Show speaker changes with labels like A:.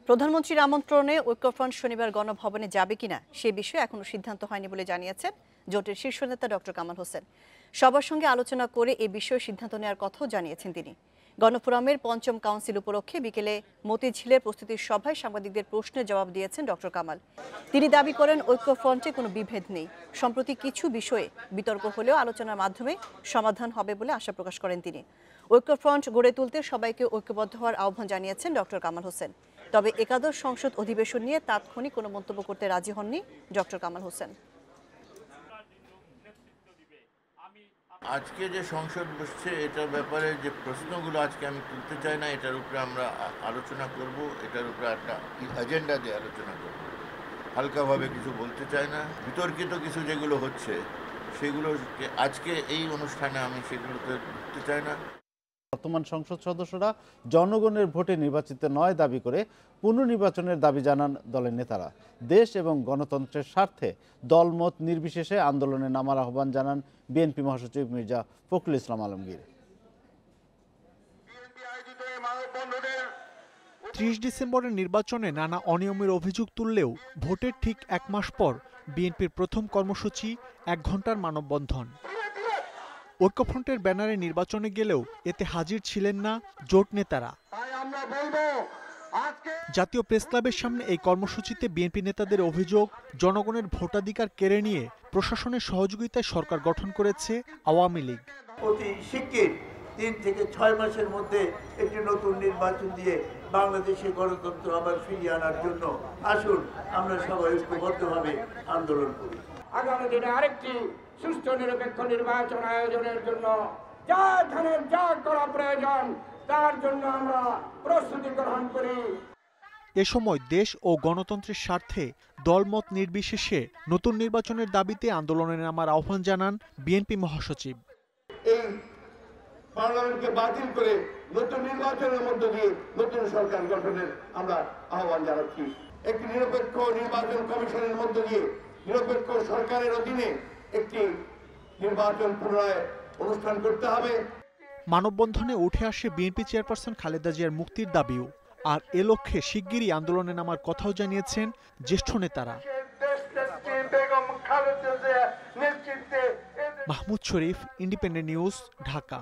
A: প্রধানমন্ত্রীর আমন্ত্রণে ঐক্যফ্রন্ট শনিবার গণভবনে যাবে কিনা সে বিষয়ে এখনো সিদ্ধান্ত হয়নি বলে জানিয়েছেন জোটের শীর্ষ নেতা ডক্টর কামাল হোসেন। সবার সঙ্গে আলোচনা করে এ বিষয়ে সিদ্ধান্ত নেওয়ার কথাও জানিয়েছেন তিনি। গণফোরামের পঞ্চম কাউন্সিল উপলক্ষে বিকেলে মতিঝিলের প্রস্তুতির সভায় সাংবাদিকদের প্রশ্নের জবাব দিয়েছেন ডক্টর কামাল। তিনি দাবি করেন ঐক্যফ্রন্টে কোনো বিভেদ নেই। সম্প্রতি কিছু বিষয়ে বিতর্ক হলেও আলোচনার মাধ্যমে সমাধান হবে বলে আশা প্রকাশ করেন তিনি। ঐক্যফ্রন্ট গড়ে তুলতে সবাইকে ঐক্যবদ্ধ হওয়ার আহ্বান জানিয়েছেন ডক্টর কামাল হোসেন। তবে একাদশ সংসদ অধিবেশন নিয়ে তাৎক্ষণিক কোনো মন্তব্য করতে রাজি হননি ডক্টর কামাল হোসেন।
B: আজকে যে সংসদ বসছে এটার ব্যাপারে যে প্রশ্নগুলো আজকে আমি তুলতে চাই না, এটার উপরে আমরা আলোচনা করব, এটার উপরে একটা এজেন্ডা দিয়ে আলোচনা করব। হালকাভাবে কিছু বলতে চাই না। বিতর্কিত কিছু যেগুলো হচ্ছে সেগুলোকে আজকে এই অনুষ্ঠানে আমি সেগুলোতে ঢুকতে চাই না।
C: বর্তমান সংসদ সদস্যরা জনগণের ভোটে নির্বাচিত নয় দাবি করে পুনর্নির্বাচনের দাবি জানান দলের নেতারা। দেশ এবং গণতন্ত্রের স্বার্থে দলমত নির্বিশেষে আন্দোলনে নামার আহ্বান জানান বিএনপি মহাসচিব মির্জা ফখরুল ইসলাম আলমগীর।
D: ৩০ ডিসেম্বরের নির্বাচনে নানা অনিয়মের অভিযোগ তুললেও ভোটের ঠিক এক মাস পর বিএনপির প্রথম কর্মসূচি ১ ঘণ্টার মানববন্ধন। ঐক্যফ্রন্টের ব্যানারে নির্বাচনে গেলেও এতে হাজির ছিলেন না জোট নেতারা। জাতীয় প্রেসক্লাবের সামনে এই কর্মসূচিতে বিএনপি নেতাদের অভিযোগ, জনগণের ভোটাধিকার কেড়ে নিয়ে প্রশাসনের সহযোগিতায় সরকার গঠন করেছে আওয়ামী লীগ।
E: অতি শিগগির ৩ থেকে ৬ মাসের মধ্যে একটি নতুন নির্বাচন দিয়ে বাংলাদেশে গণতন্ত্র আবার ফিরিয়ে আনার জন্য আসুন আমরা সবাই ঐক্যবদ্ধভাবে আন্দোলন করি।
F: আগামী দিনে আরেকটি সুষ্ঠু নিরপেক্ষ নির্বাচন আয়োজনের জন্য যা করা প্রয়োজন তার জন্য আমরা প্রস্তুতি গ্রহণ করি।
D: এ সময় দেশ ও গণতন্ত্রের স্বার্থে দলমত নির্বিশেষে নতুন নির্বাচনের দাবিতে আন্দোলনে নামার আহ্বান জানান বিএনপি মহাসচিব।
E: এই পার্লামেন্টকে বাতিল করে নতুন নির্বাচনের মধ্য দিয়ে নতুন সরকার গঠনের আমরা আহ্বান জানাচ্ছি। একটি নিরপেক্ষ নির্বাচন কমিশনের মধ্য দিয়ে নিরপেক্ষ সরকারের অধীনে একটি নির্বাচন পুনরায় অনুষ্ঠান করতে হবে।
D: মানববন্ধনে উঠে আসে বিএনপি চেয়ারপারসন খালেদা জিয়ার মুক্তির দাবিও। আর এ লক্ষ্যে শিগগিরই আন্দোলনে নামার কথাও জানিয়েছেন জ্যেষ্ঠ নেতারা। মাহমুদ শরীফ, ইন্ডিপেন্ডেন্ট নিউজ, ঢাকা।